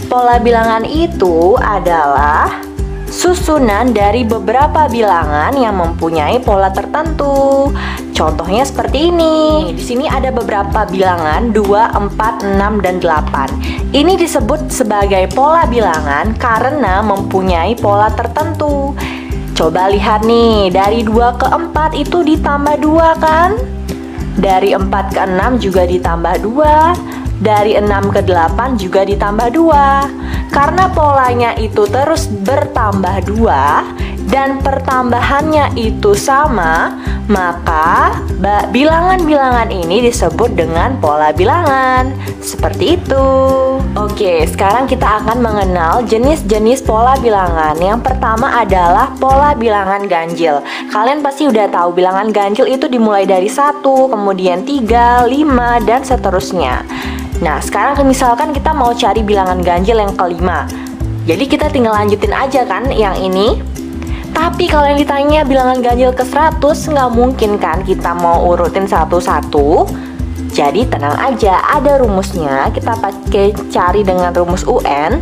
Pola bilangan itu adalah susunan dari beberapa bilangan yang mempunyai pola tertentu. Contohnya seperti ini. Di sini ada beberapa bilangan 2, 4, 6, dan 8. Ini disebut sebagai pola bilangan karena mempunyai pola tertentu. Coba lihat nih, dari 2 ke 4 itu ditambah 2 kan? Dari 4 ke 6 juga ditambah 2. Dari 6 ke 8 juga ditambah 2. Karena polanya itu terus bertambah 2 dan pertambahannya itu sama, maka bilangan-bilangan ini disebut dengan pola bilangan. Seperti itu. Oke, sekarang kita akan mengenal jenis-jenis pola bilangan. Yang pertama adalah pola bilangan ganjil. Kalian pasti udah tahu bilangan ganjil itu dimulai dari 1, kemudian 3, 5, dan seterusnya. Nah, sekarang misalkan kita mau cari bilangan ganjil yang kelima. Jadi kita tinggal lanjutin aja kan yang ini. Tapi kalau yang ditanya bilangan ganjil ke 100, nggak mungkin kan kita mau urutin satu-satu. Jadi tenang aja, ada rumusnya. Kita pakai cari dengan rumus UN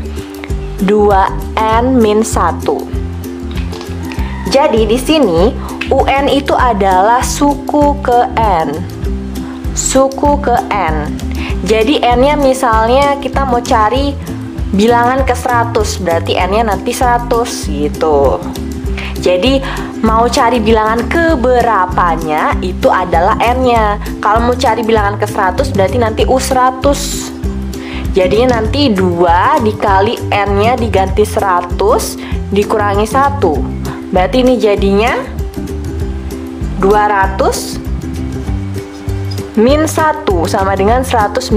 2n-1. Jadi di sini UN itu adalah suku ke N. Suku ke N. Jadi N-nya misalnya kita mau cari bilangan ke 100, berarti N-nya nanti 100 gitu. Jadi mau cari bilangan ke berapanya itu adalah N-nya. Kalau mau cari bilangan ke 100 berarti nanti U100. Jadinya nanti 2 dikali N-nya diganti 100 dikurangi 1. Berarti ini jadinya 200 min 1 sama dengan 199.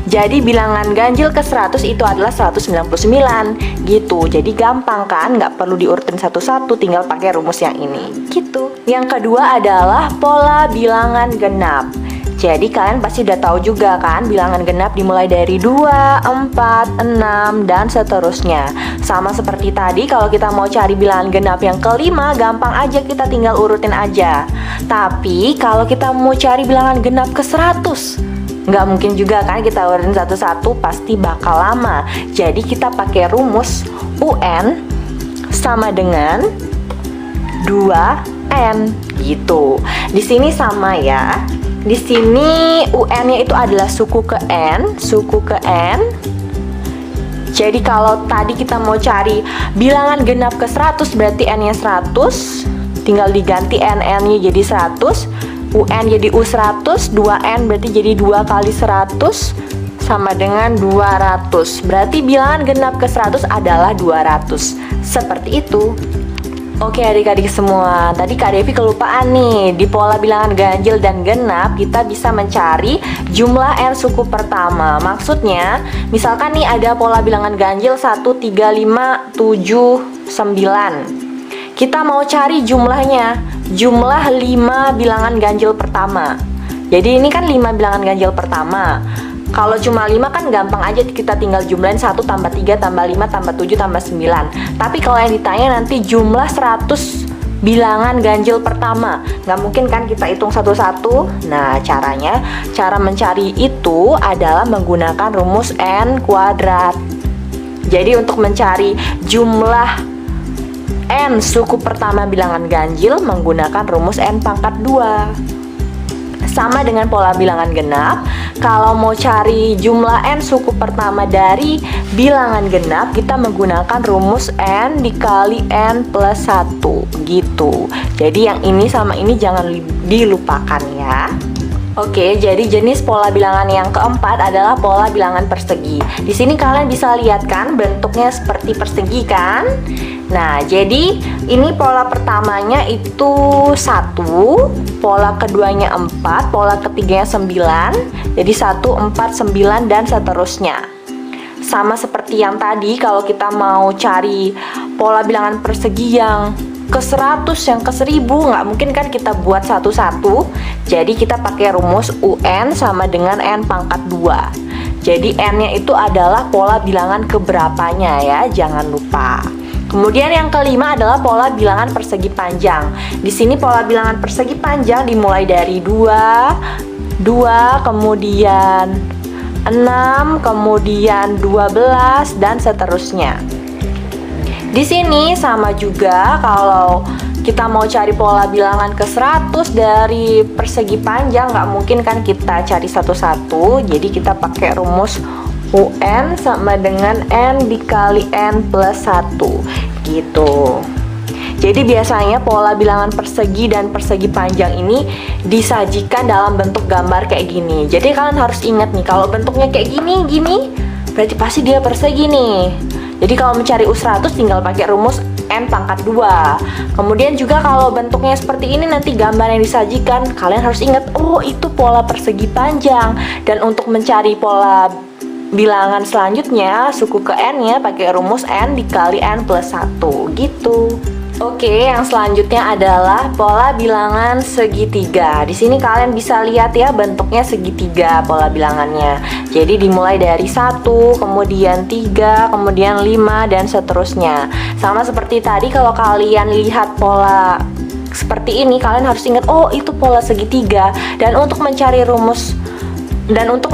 Jadi bilangan ganjil ke 100 itu adalah 199 gitu. Jadi gampang kan, nggak perlu diurutin satu-satu, tinggal pakai rumus yang ini gitu. Yang kedua adalah pola bilangan genap. Jadi kalian pasti udah tahu juga kan, bilangan genap dimulai dari 2, 4, 6, dan seterusnya. Sama seperti tadi, kalau kita mau cari bilangan genap yang kelima, gampang aja, kita tinggal urutin aja. Tapi kalau kita mau cari bilangan genap ke 100, nggak mungkin juga kan kita urutin satu-satu, pasti bakal lama. Jadi kita pakai rumus UN sama dengan 2N gitu. Di sini sama ya. Di sini UN-nya itu adalah suku ke N, suku ke N. Jadi kalau tadi kita mau cari bilangan genap ke 100 berarti N-nya 100. Tinggal diganti N-nya jadi 100, UN jadi U100, 2N berarti jadi 2 kali 100 sama dengan 200. Berarti bilangan genap ke 100 adalah 200. Seperti itu. Oke adik-adik semua, tadi Kak Devi kelupaan nih. Di pola bilangan ganjil dan genap kita bisa mencari jumlah N suku pertama. Maksudnya, misalkan nih ada pola bilangan ganjil 1, 3, 5, 7, 9. Kita mau cari jumlahnya, jumlah 5 bilangan ganjil pertama. Jadi ini kan 5 bilangan ganjil pertama. Kalau cuma 5 kan gampang aja, kita tinggal jumlahin 1 tambah 3 tambah 5 tambah 7 tambah 9. Tapi kalau yang ditanya nanti jumlah 100 bilangan ganjil pertama, nggak mungkin kan kita hitung satu-satu. Nah cara mencari itu adalah menggunakan rumus N kuadrat. Jadi untuk mencari jumlah N suku pertama bilangan ganjil menggunakan rumus N pangkat 2. Sama dengan pola bilangan genap, kalau mau cari jumlah N suku pertama dari bilangan genap, kita menggunakan rumus N dikali N plus 1 gitu. Jadi yang ini sama ini jangan dilupakan ya. Oke, jadi jenis pola bilangan yang keempat adalah pola bilangan persegi. Di sini kalian bisa lihat kan bentuknya seperti persegi kan? Nah, jadi ini pola pertamanya itu 1, pola keduanya 4, pola ketiganya 9. Jadi 1, 4, 9 dan seterusnya. Sama seperti yang tadi, kalau kita mau cari pola bilangan persegi yang ke 100, yang ke 1000, nggak mungkin kan kita buat satu-satu. Jadi kita pakai rumus UN sama dengan N pangkat 2. Jadi N-nya itu adalah pola bilangan keberapanya ya, jangan lupa. Kemudian yang kelima adalah pola bilangan persegi panjang. Di sini pola bilangan persegi panjang dimulai dari 2, kemudian 6, kemudian 12 dan seterusnya. Di sini sama juga, kalau kita mau cari pola bilangan ke 100 dari persegi panjang, nggak mungkin kan kita cari satu-satu. Jadi kita pakai rumus UN sama dengan N dikali N plus 1 gitu. Jadi biasanya pola bilangan persegi dan persegi panjang ini disajikan dalam bentuk gambar kayak gini. Jadi kalian harus ingat nih, kalau bentuknya kayak gini, berarti pasti dia persegi nih. Jadi kalau mencari U100 tinggal pakai rumus N pangkat 2. Kemudian juga kalau bentuknya seperti ini, nanti gambar yang disajikan, kalian harus ingat, oh itu pola persegi panjang. Dan untuk mencari pola bilangan selanjutnya, suku ke N ya, pakai rumus N dikali N plus 1 gitu. Oke, yang selanjutnya adalah pola bilangan segitiga. Di sini kalian bisa lihat ya, bentuknya segitiga pola bilangannya. Jadi dimulai dari 1, kemudian 3, kemudian 5 dan seterusnya. Sama seperti tadi, kalau kalian lihat pola seperti ini, kalian harus ingat, oh itu pola segitiga. Dan untuk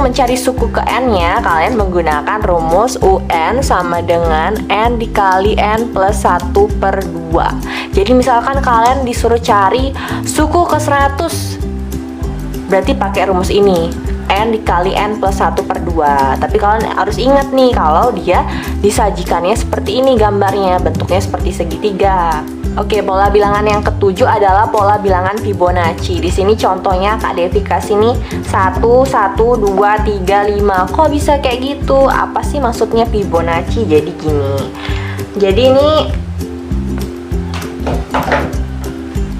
mencari suku ke N-nya, kalian menggunakan rumus UN sama dengan N dikali N plus 1 per 2. Jadi misalkan kalian disuruh cari suku ke 100, berarti pakai rumus ini, N dikali N plus 1 per 2. Tapi kalian harus ingat nih, kalau dia disajikannya seperti ini gambarnya, bentuknya seperti segitiga. Oke, pola bilangan yang ketujuh adalah pola bilangan Fibonacci. Di sini contohnya Kak Devi kasih nih 1, 1, 2, 3, 5. Kok bisa kayak gitu? Apa sih maksudnya Fibonacci? Jadi gini. Jadi ini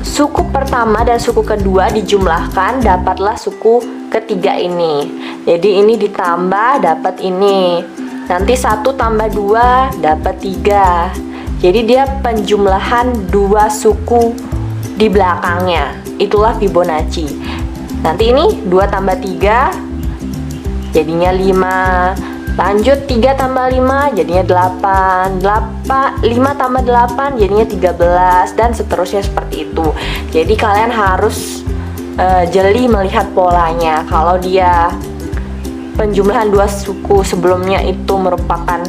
suku pertama dan suku kedua dijumlahkan, dapatlah suku ketiga ini. Jadi ini ditambah dapat ini. Nanti 1 tambah 2 dapat 3. Jadi dia penjumlahan dua suku di belakangnya. Itulah Fibonacci. Nanti ini 2 tambah 3 jadinya 5. Lanjut 3 tambah 5 jadinya 8. 5 tambah 8 jadinya 13 dan seterusnya seperti itu. Jadi kalian harus jeli melihat polanya. Kalau dia penjumlahan dua suku sebelumnya itu merupakan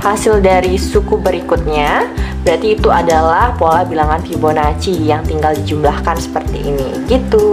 hasil dari suku berikutnya, berarti itu adalah pola bilangan Fibonacci yang tinggal dijumlahkan seperti ini gitu.